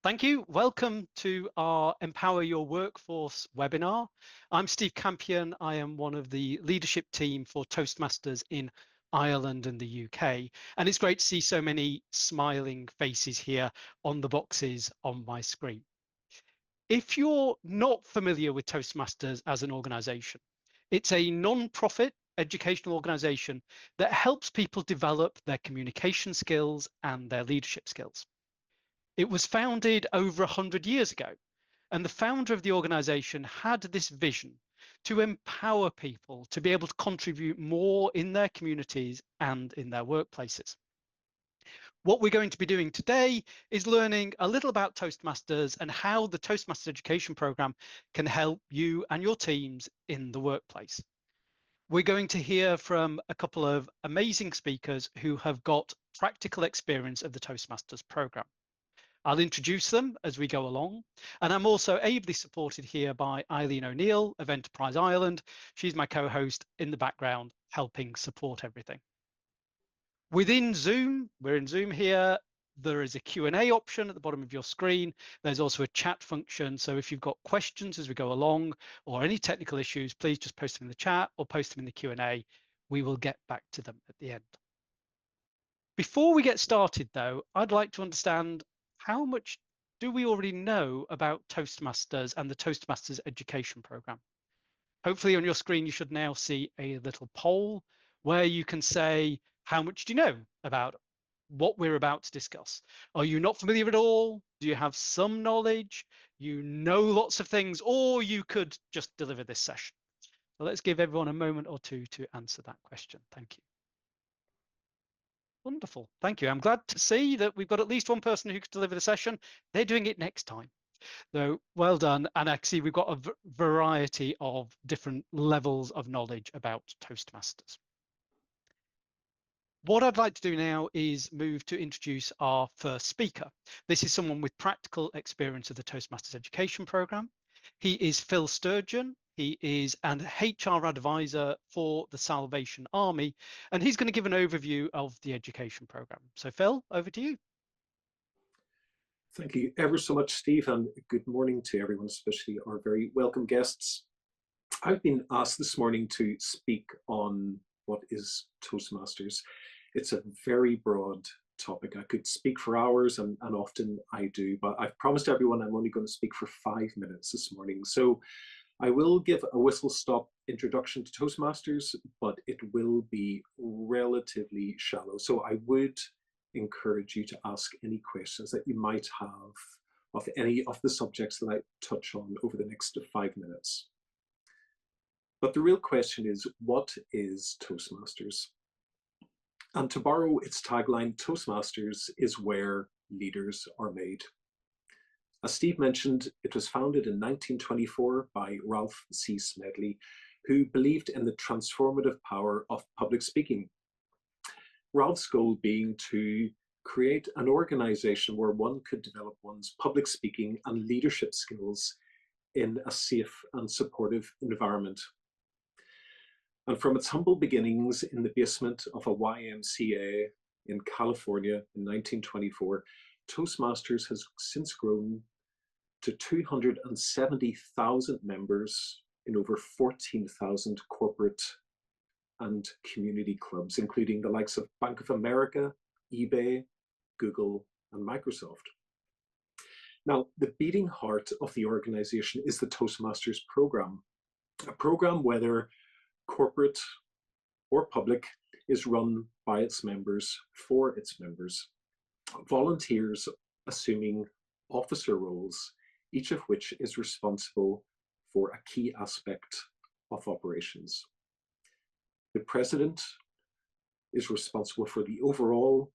Thank you. Welcome to our Empower Your Workforce webinar. I'm Steve Campion. I am one of the leadership team for Toastmasters in Ireland and the UK. And it's great to see so many smiling faces here on the boxes on my screen. If you're not familiar with Toastmasters as an organization, it's a non-profit educational organization that helps people develop their communication skills and their leadership skills. It was founded over 100 years ago, and the founder of the organization had this vision to empower people to be able to contribute more in their communities and in their workplaces. What we're going to be doing today is learning a little about Toastmasters and how the Toastmasters education program can help you and your teams in the workplace. We're going to hear from a couple of amazing speakers who have got practical experience of the Toastmasters program. I'll introduce them as we go along. And I'm also ably supported here by Eileen O'Neill of Enterprise Ireland. She's my co-host in the background, helping support everything. Within Zoom, we're in Zoom here, there is a Q&A option at the bottom of your screen. There's also a chat function. So if you've got questions as we go along or any technical issues, please just post them in the chat or post them in the Q&A. We will get back to them at the end. Before we get started, though, I'd like to understand how much do we already know about Toastmasters and the Toastmasters education program? Hopefully on your screen, you should now see a little poll where you can say, how much do you know about what we're about to discuss? Are you not familiar at all? Do you have some knowledge? You know lots of things, or you could just deliver this session. So let's give everyone a moment or two to answer that question. Thank you. Wonderful, thank you. I'm glad to see that we've got at least one person who could deliver the session. They're doing it next time. So well done. And actually, we've got a variety of different levels of knowledge about Toastmasters. What I'd like to do now is move to introduce our first speaker. This is someone with practical experience of the Toastmasters education program. He is Phil Sturgeon. He is an HR advisor for the Salvation Army, and he's going to give an overview of the education program. So Phil, over to you. Thank you ever so much, Steve, and good morning to everyone, especially our very welcome guests. I've been asked this morning to speak on what is Toastmasters. It's a very broad topic. I could speak for hours, and often I do, but I've promised everyone I'm only going to speak for 5 minutes this morning. So I will give a whistle-stop introduction to Toastmasters, but it will be relatively shallow. So I would encourage you to ask any questions that you might have of any of the subjects that I touch on over the next 5 minutes. But the real question is, what is Toastmasters? And to borrow its tagline, Toastmasters is where leaders are made. As Steve mentioned, it was founded in 1924 by Ralph C. Smedley, who believed in the transformative power of public speaking. Ralph's goal being to create an organization where one could develop one's public speaking and leadership skills in a safe and supportive environment. And from its humble beginnings in the basement of a YMCA in California in 1924, Toastmasters has since grown to 270,000 members in over 14,000 corporate and community clubs, including the likes of Bank of America, eBay, Google, and Microsoft. Now, the beating heart of the organization is the Toastmasters program, a program whether corporate or public is run by its members for its members. Volunteers assuming officer roles, each of which is responsible for a key aspect of operations. The president is responsible for the overall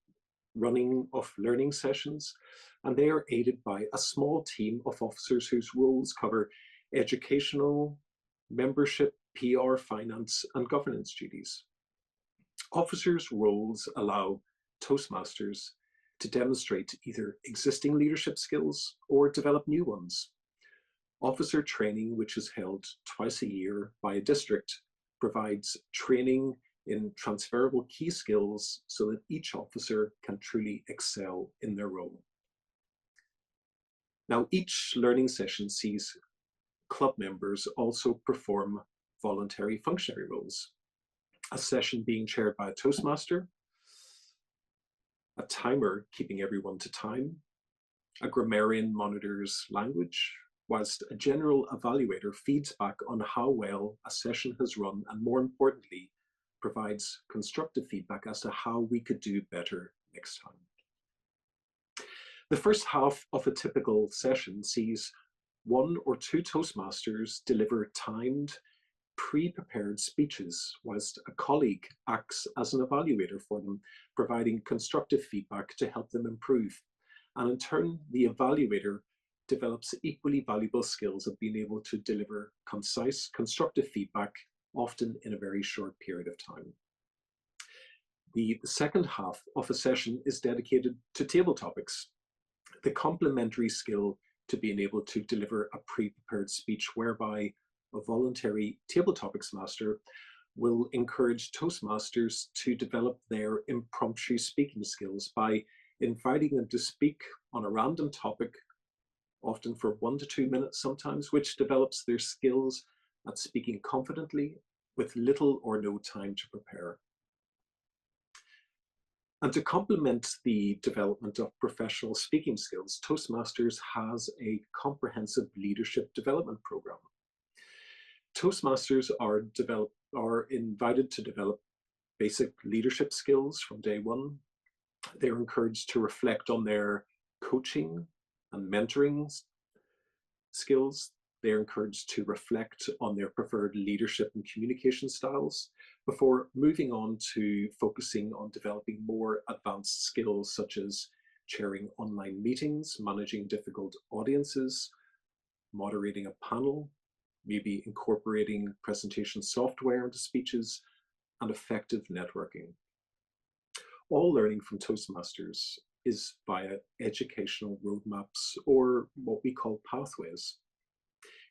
running of learning sessions, and they are aided by a small team of officers whose roles cover educational, membership, PR, finance, and governance duties. Officers' roles allow Toastmasters to demonstrate either existing leadership skills or develop new ones. Officer training, which is held twice a year by a district, provides training in transferable key skills so that each officer can truly excel in their role. Now, each learning session sees club members also perform voluntary functionary roles. A session being chaired by a Toastmaster, a timer keeping everyone to time, a grammarian monitors language, whilst a general evaluator feeds back on how well a session has run and, more importantly, provides constructive feedback as to how we could do better next time. The first half of a typical session sees 1 or 2 Toastmasters deliver timed, pre-prepared speeches, whilst a colleague acts as an evaluator for them, providing constructive feedback to help them improve. And in turn, the evaluator develops equally valuable skills of being able to deliver concise, constructive feedback, often in a very short period of time. The second half of a session is dedicated to table topics, the complementary skill to being able to deliver a pre-prepared speech, whereby a voluntary table topics master will encourage Toastmasters to develop their impromptu speaking skills by inviting them to speak on a random topic, often for 1 to 2 minutes sometimes, which develops their skills at speaking confidently with little or no time to prepare. And to complement the development of professional speaking skills, Toastmasters has a comprehensive leadership development program. Toastmasters are invited to develop basic leadership skills from day one. They're encouraged to reflect on their coaching and mentoring skills. They're encouraged to reflect on their preferred leadership and communication styles before moving on to focusing on developing more advanced skills such as chairing online meetings, managing difficult audiences, moderating a panel, maybe incorporating presentation software into speeches, and effective networking. All learning from Toastmasters is via educational roadmaps, or what we call pathways.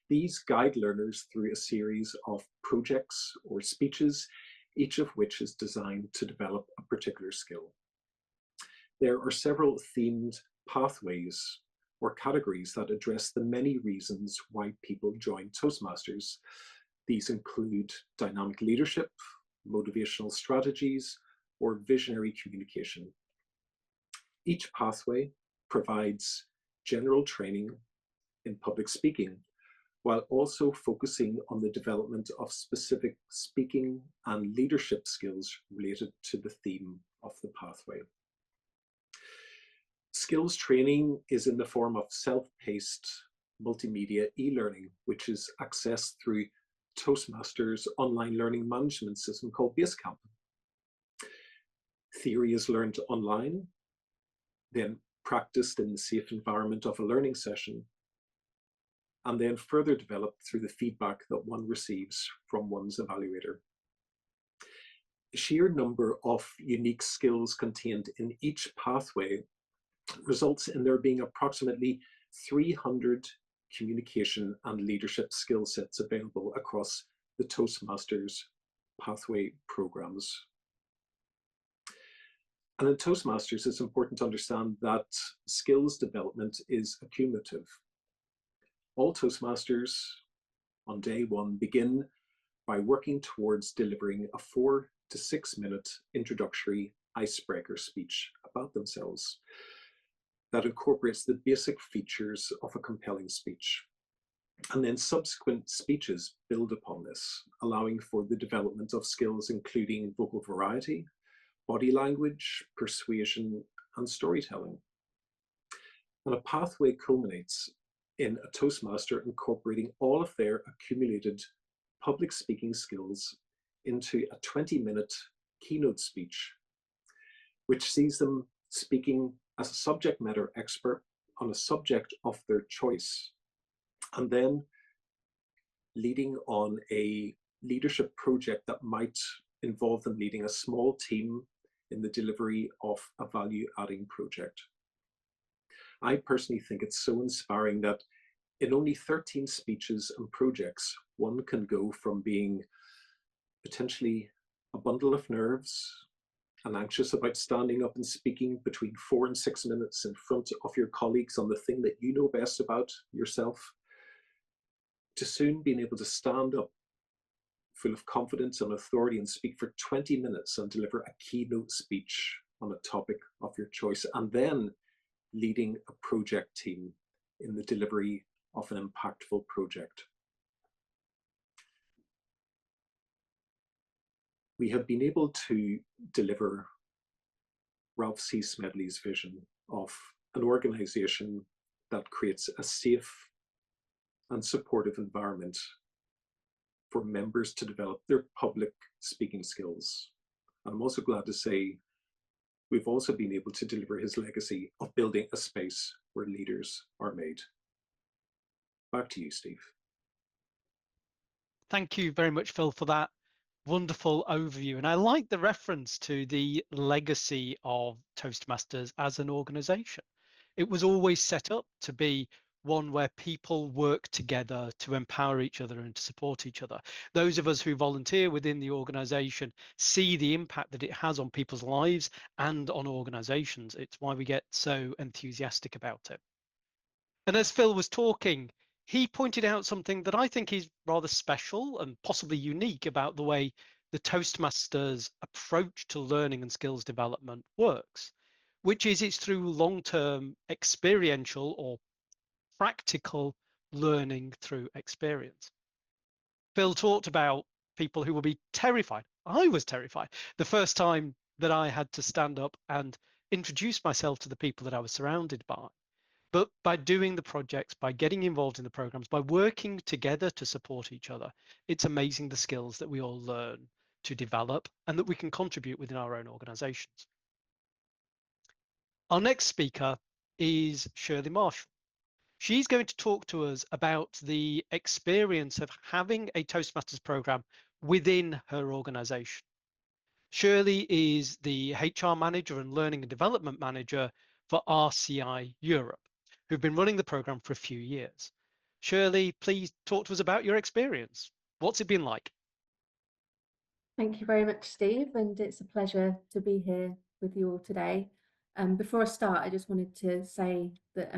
These guide learners through a series of projects or speeches, each of which is designed to develop a particular skill. There are several themed pathways or categories that address the many reasons why people join Toastmasters. These include dynamic leadership, motivational strategies, or visionary communication. Each pathway provides general training in public speaking, while also focusing on the development of specific speaking and leadership skills related to the theme of the pathway. Skills training is in the form of self-paced multimedia e-learning, which is accessed through Toastmasters' online learning management system called Basecamp. Theory is learned online, then practiced in the safe environment of a learning session, and then further developed through the feedback that one receives from one's evaluator. The sheer number of unique skills contained in each pathway results in there being approximately 300 communication and leadership skill sets available across the Toastmasters pathway programs. And in Toastmasters, it's important to understand that skills development is accumulative. All Toastmasters on day one begin by working towards delivering a 4 to 6 minute introductory icebreaker speech about themselves that incorporates the basic features of a compelling speech. And then subsequent speeches build upon this, allowing for the development of skills including vocal variety, body language, persuasion, and storytelling. And a pathway culminates in a Toastmaster incorporating all of their accumulated public speaking skills into a 20-minute keynote speech, which sees them speaking as a subject matter expert on a subject of their choice, and then leading on a leadership project that might involve them leading a small team in the delivery of a value-adding project. I personally think it's so inspiring that in only 13 speeches and projects, one can go from being potentially a bundle of nerves and anxious about standing up and speaking between 4 and 6 minutes in front of your colleagues on the thing that you know best about yourself, to soon being able to stand up full of confidence and authority and speak for 20 minutes and deliver a keynote speech on a topic of your choice, and then leading a project team in the delivery of an impactful project. We have been able to deliver Ralph C. Smedley's vision of an organization that creates a safe and supportive environment for members to develop their public speaking skills. And I'm also glad to say we've also been able to deliver his legacy of building a space where leaders are made. Back to you, Steve. Thank you very much, Phil, for that wonderful overview. And I like the reference to the legacy of Toastmasters as an organization. It was always set up to be one where people work together to empower each other and to support each other. Those of us who volunteer within the organization see the impact that it has on people's lives and on organizations. It's why we get so enthusiastic about it. And as Phil was talking, he pointed out something that I think is rather special and possibly unique about the way the Toastmasters approach to learning and skills development works, which is it's through long-term experiential or practical learning through experience. Phil talked about people who will be terrified. I was terrified the first time that I had to stand up and introduce myself to the people that I was surrounded by. But by doing the projects, by getting involved in the programs, by working together to support each other, it's amazing the skills that we all learn to develop and that we can contribute within our own organizations. Our next speaker is Shirley Marshall. She's going to talk to us about the experience of having a Toastmasters program within her organization. Shirley is the HR manager and learning and development manager for RCI Europe, who've been running the program for a few years. Shirley, please talk to us about your experience. What's it been like? Thank you very much, Steve, and it's a pleasure to be here with you all today. Before I start, I just wanted to say that,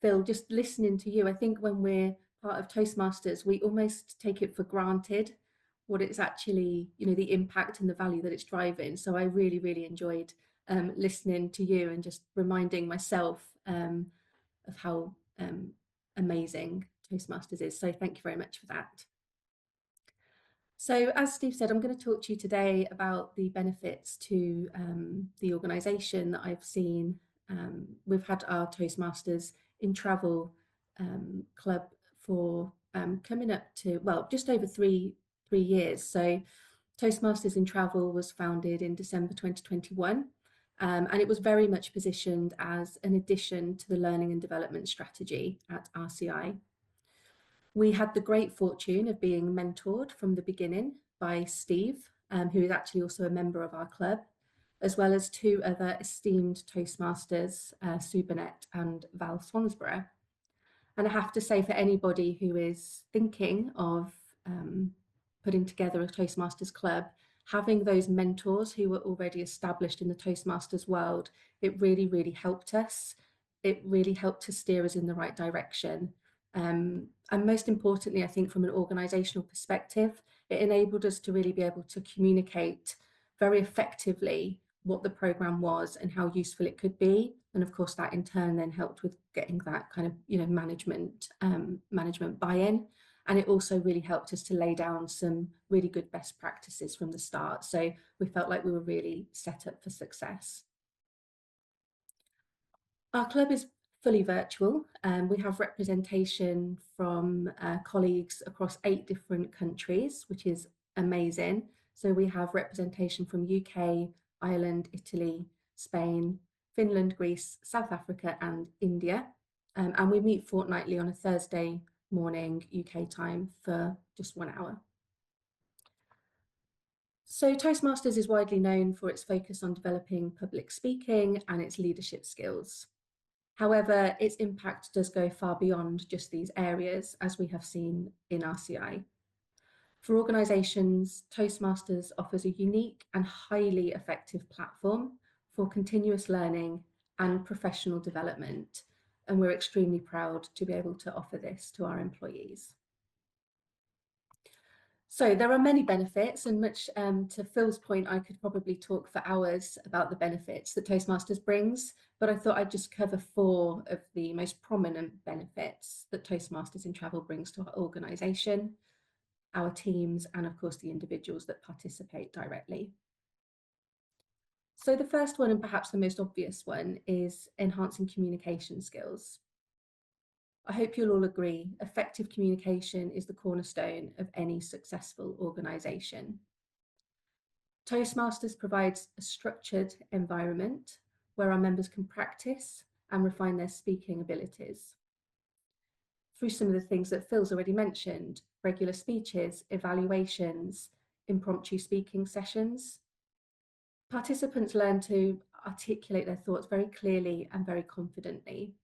Phil, just listening to you, I think when we're part of Toastmasters, we almost take it for granted what it's actually, the impact and the value that it's driving. So I really, really enjoyed listening to you and just reminding myself of how amazing Toastmasters is. So thank you very much for that. So as Steve said, I'm going to talk to you today about the benefits to the organisation that I've seen. We've had our Toastmasters in Travel club for coming up to, well, just over three years. So Toastmasters in Travel was founded in December 2021. And it was very much positioned as an addition to the learning and development strategy at RCI. We had the great fortune of being mentored from the beginning by Steve, who is actually also a member of our club, as well as two other esteemed Toastmasters, Sue Burnett and Val Swansborough. And I have to say, for anybody who is thinking of putting together a Toastmasters club, having those mentors who were already established in the Toastmasters world, it really, really helped us. It really helped to steer us in the right direction. And most importantly, I think from an organisational perspective, it enabled us to really be able to communicate very effectively what the programme was and how useful it could be. And of course, that in turn then helped with getting that kind of, management buy-in. And it also really helped us to lay down some really good best practices from the start. So we felt like we were really set up for success. Our club is fully virtual. We have representation from colleagues across 8 different countries, which is amazing. So we have representation from UK, Ireland, Italy, Spain, Finland, Greece, South Africa and India. And we meet fortnightly on a Thursday morning UK time for just 1 hour. So Toastmasters is widely known for its focus on developing public speaking and its leadership skills. However, its impact does go far beyond just these areas, as we have seen in RCI. For organisations, Toastmasters offers a unique and highly effective platform for continuous learning and professional development, and we're extremely proud to be able to offer this to our employees. So there are many benefits, and much to Phil's point, I could probably talk for hours about the benefits that Toastmasters brings, but I thought I'd just cover 4 of the most prominent benefits that Toastmasters in Travel brings to our organisation, our teams, and of course the individuals that participate directly. So the first one, and perhaps the most obvious one, is enhancing communication skills. I hope you'll all agree, effective communication is the cornerstone of any successful organisation. Toastmasters provides a structured environment where our members can practice and refine their speaking abilities. Through some of the things that Phil's already mentioned, regular speeches, evaluations, impromptu speaking sessions, participants learn to articulate their thoughts very clearly and very confidently.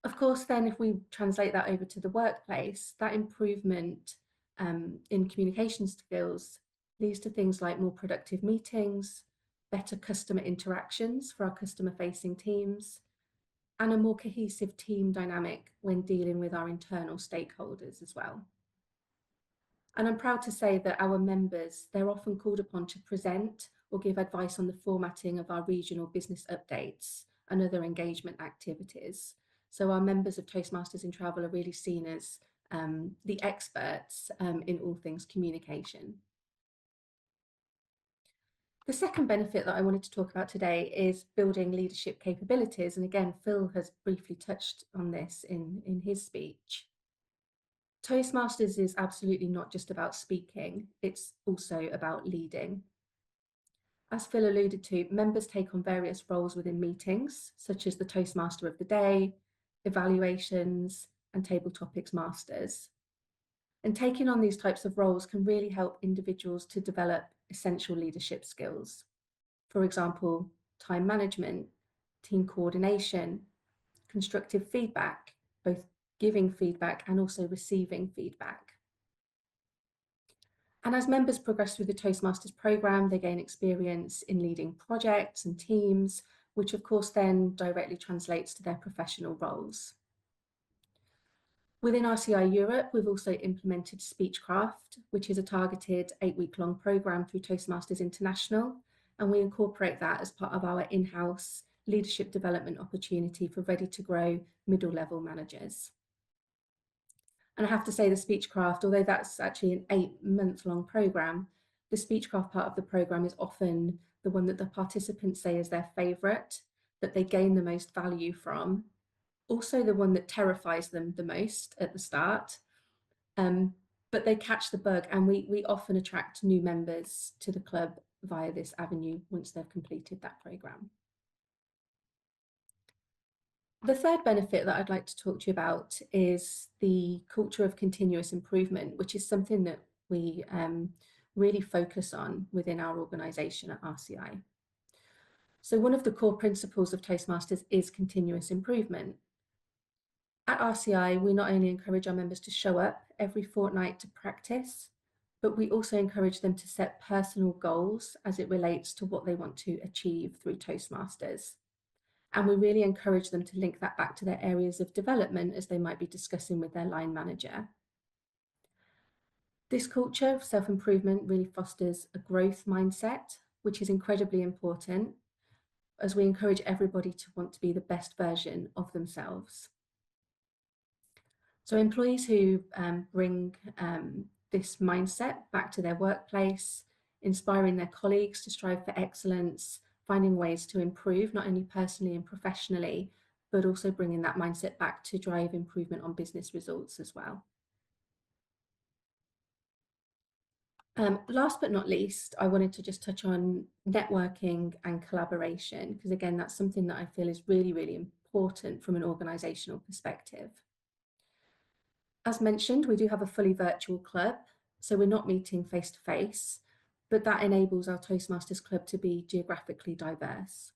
Of course, then if we translate that over to the workplace, that improvement in communication skills leads to things like more productive meetings, better customer interactions for our customer-facing teams, and a more cohesive team dynamic when dealing with our internal stakeholders as well. And I'm proud to say that our members, they're often called upon to present or give advice on the formatting of our regional business updates and other engagement activities. So our members of Toastmasters in Travel are really seen as the experts in all things communication. The second benefit that I wanted to talk about today is building leadership capabilities. And again, Phil has briefly touched on this in his speech. Toastmasters is absolutely not just about speaking, it's also about leading. As Phil alluded to, members take on various roles within meetings, such as the Toastmaster of the Day, evaluations, and table topics masters. And taking on these types of roles can really help individuals to develop essential leadership skills. For example, time management, team coordination, constructive feedback, both giving feedback and also receiving feedback. And as members progress through the Toastmasters program, they gain experience in leading projects and teams, which of course then directly translates to their professional roles. Within RCI Europe, we've also implemented Speechcraft, which is a targeted 8-week-long program through Toastmasters International, and we incorporate that as part of our in-house leadership development opportunity for ready-to-grow middle-level managers. And I have to say the Speechcraft, although that's actually an 8-month-long program, the Speechcraft part of the program is often the one that the participants say is their favourite, that they gain the most value from, also the one that terrifies them the most at the start, but they catch the bug, and we often attract new members to the club via this avenue once they've completed that program. The third benefit that I'd like to talk to you about is the culture of continuous improvement, which is something that we really focus on within our organisation at RCI. So one of the core principles of Toastmasters is continuous improvement. At RCI, we not only encourage our members to show up every fortnight to practice, but we also encourage them to set personal goals as it relates to what they want to achieve through Toastmasters. And we really encourage them to link that back to their areas of development as they might be discussing with their line manager. This culture of self-improvement really fosters a growth mindset, which is incredibly important as we encourage everybody to want to be the best version of themselves. So employees who bring this mindset back to their workplace, inspiring their colleagues to strive for excellence, finding ways to improve, not only personally and professionally, but also bringing that mindset back to drive improvement on business results as well. Last but not least, I wanted to just touch on networking and collaboration, because again, that's something that I feel is really, really important from an organisational perspective. As mentioned, we do have a fully virtual club, so we're not meeting face to face, but that enables our Toastmasters Club to be geographically diverse.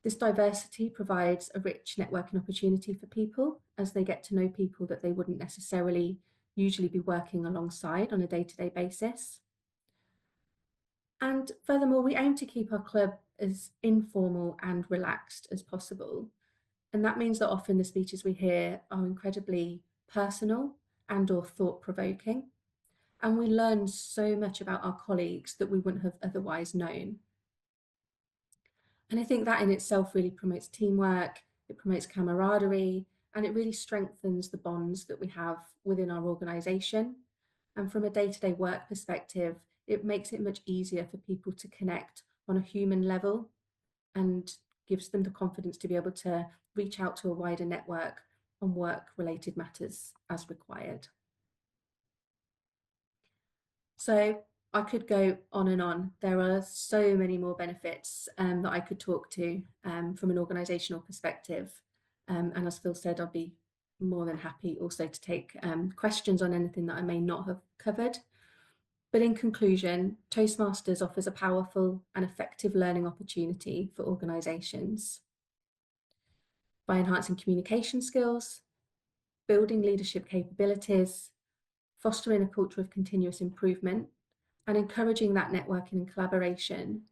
This diversity provides a rich networking opportunity for people as they get to know people that they wouldn't necessarily usually be working alongside on a day-to-day basis. And furthermore, we aim to keep our club as informal and relaxed as possible. And that means that often the speeches we hear are incredibly personal and or thought-provoking. And we learn so much about our colleagues that we wouldn't have otherwise known. And I think that in itself really promotes teamwork, it promotes camaraderie, and it really strengthens the bonds that we have within our organisation. And from a day-to-day work perspective, it makes it much easier for people to connect on a human level and gives them the confidence to be able to reach out to a wider network on work-related matters as required. So I could go on and on. There are so many more benefits that I could talk to from an organisational perspective. And as Phil said, I'll be more than happy also to take questions on anything that I may not have covered. But in conclusion, Toastmasters offers a powerful and effective learning opportunity for organisations. By enhancing communication skills, building leadership capabilities, fostering a culture of continuous improvement, and encouraging that networking and collaboration,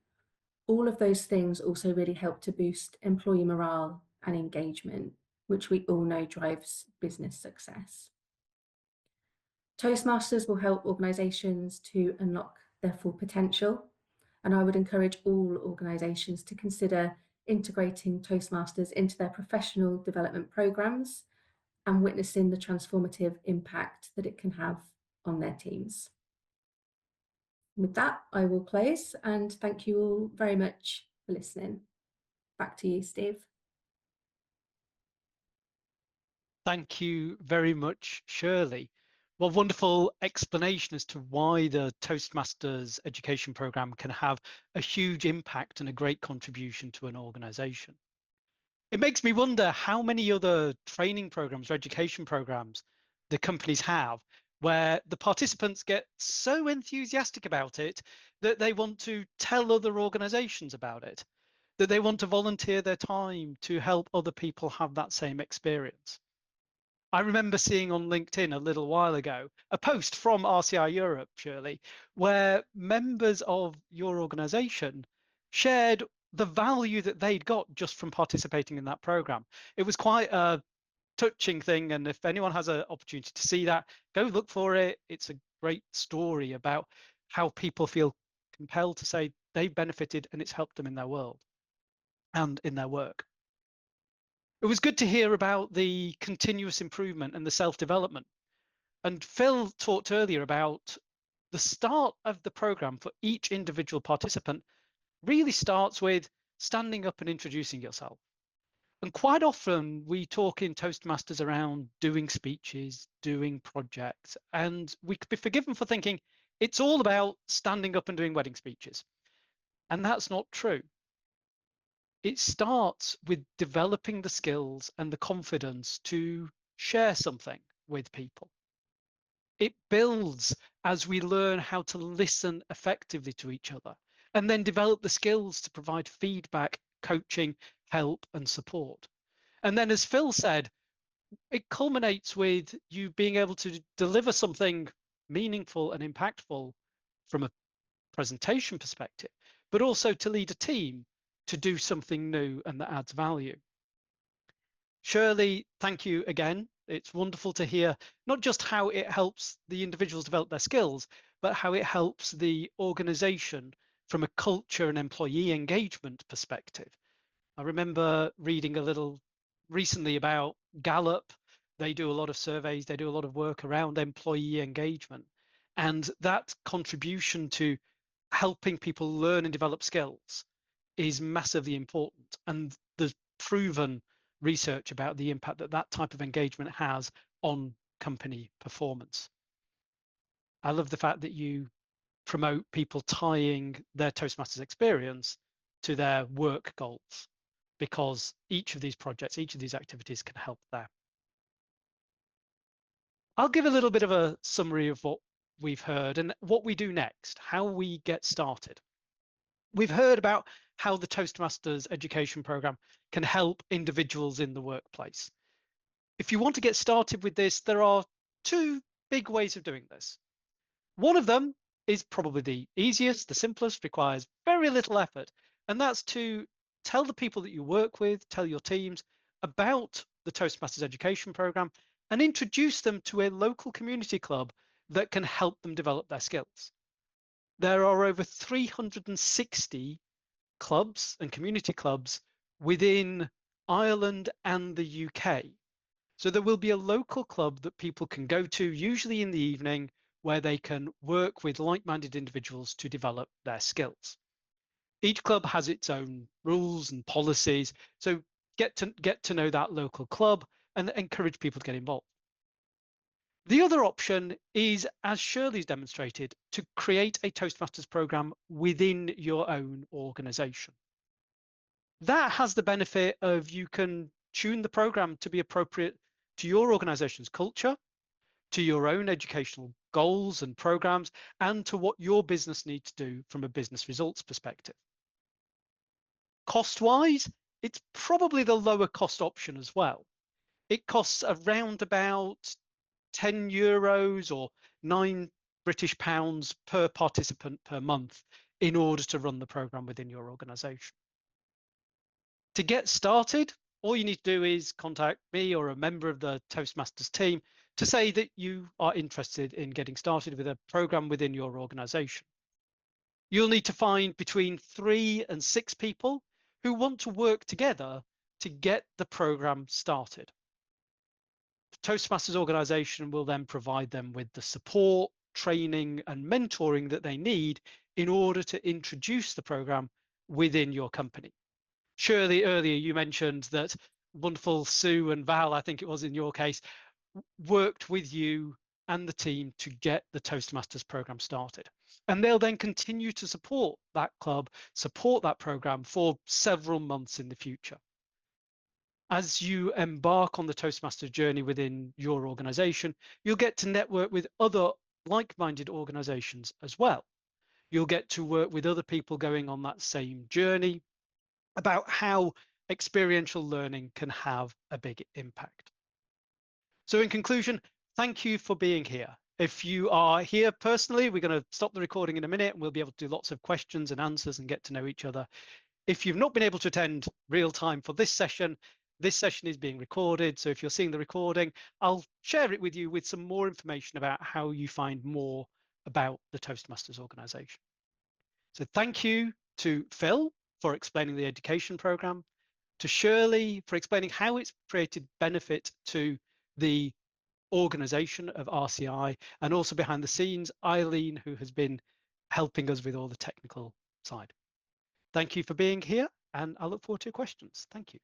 all of those things also really help to boost employee morale and engagement, which we all know drives business success. Toastmasters will help organisations to unlock their full potential, and I would encourage all organisations to consider integrating Toastmasters into their professional development programmes and witnessing the transformative impact that it can have on their teams. With that, I will close and thank you all very much for listening. Back to you, Steve. Thank you very much, Shirley. Well, wonderful explanation as to why the Toastmasters education program can have a huge impact and a great contribution to an organization. It makes me wonder how many other training programs or education programs the companies have where the participants get so enthusiastic about it that they want to tell other organizations about it, that they want to volunteer their time to help other people have that same experience. I remember seeing on LinkedIn a little while ago a post from RCI Europe, Shirley, where members of your organization shared the value that they'd got just from participating in that program. It was quite a touching thing, and if anyone has an opportunity to see that, go look for it. It's a great story about how people feel compelled to say they've benefited and it's helped them in their world and in their work. It was good to hear about the continuous improvement and the self-development. And Phil talked earlier about the start of the program for each individual participant really starts with standing up and introducing yourself. And quite often we talk in Toastmasters around doing speeches, doing projects, and we could be forgiven for thinking it's all about standing up and doing wedding speeches. And that's not true. It starts with developing the skills and the confidence to share something with people. It builds as we learn how to listen effectively to each other and then develop the skills to provide feedback, coaching, help, and support. And then, as Phil said, it culminates with you being able to deliver something meaningful and impactful from a presentation perspective, but also to lead a team to do something new and that adds value. Shirley, thank you again. It's wonderful to hear not just how it helps the individuals develop their skills, but how it helps the organization from a culture and employee engagement perspective. I remember reading a little recently about Gallup. They do a lot of surveys, they do a lot of work around employee engagement. And that contribution to helping people learn and develop skills is massively important. And there's proven research about the impact that that type of engagement has on company performance. I love the fact that you promote people tying their Toastmasters experience to their work goals, because each of these projects, each of these activities can help there. I'll give a little bit of a summary of what we've heard and what we do next, how we get started. We've heard about how the Toastmasters education program can help individuals in the workplace. If you want to get started with this, there are two big ways of doing this. One of them is probably the easiest, the simplest, requires very little effort, and that's to tell the people that you work with, tell your teams about the Toastmasters education program and introduce them to a local community club that can help them develop their skills. There are over 360 clubs and community clubs within Ireland and the UK. So there will be a local club that people can go to, usually in the evening, where they can work with like-minded individuals to develop their skills. Each club has its own rules and policies, so get to know that local club and encourage people to get involved. The other option is, as Shirley's demonstrated, to create a Toastmasters program within your own organization. That has the benefit of you can tune the program to be appropriate to your organization's culture, to your own educational goals and programs, and to what your business needs to do from a business results perspective. Cost-wise, it's probably the lower cost option as well. It costs around about €10 or £9 per participant per month in order to run the program within your organization. To get started, all you need to do is contact me or a member of the Toastmasters team to say that you are interested in getting started with a program within your organization. You'll need to find between 3 and 6 people who want to work together to get the program started. The Toastmasters organization will then provide them with the support, training, and mentoring that they need in order to introduce the program within your company. Shirley, earlier you mentioned that wonderful Sue and Val, I think it was in your case, worked with you and the team to get the Toastmasters program started. And they'll then continue to support that club, support that program for several months in the future. As you embark on the Toastmasters journey within your organization, you'll get to network with other like-minded organizations as well. You'll get to work with other people going on that same journey about how experiential learning can have a big impact. So in conclusion, thank you for being here. If you are here personally, we're going to stop the recording in a minute and we'll be able to do lots of questions and answers and get to know each other. If you've not been able to attend real time for this session is being recorded. So if you're seeing the recording, I'll share it with you with some more information about how you find more about the Toastmasters organization. So thank you to Phil for explaining the education program, to Shirley for explaining how it's created benefit to the organization of RCI, and also behind the scenes, Eileen, who has been helping us with all the technical side. Thank you for being here, and I look forward to your questions. Thank you.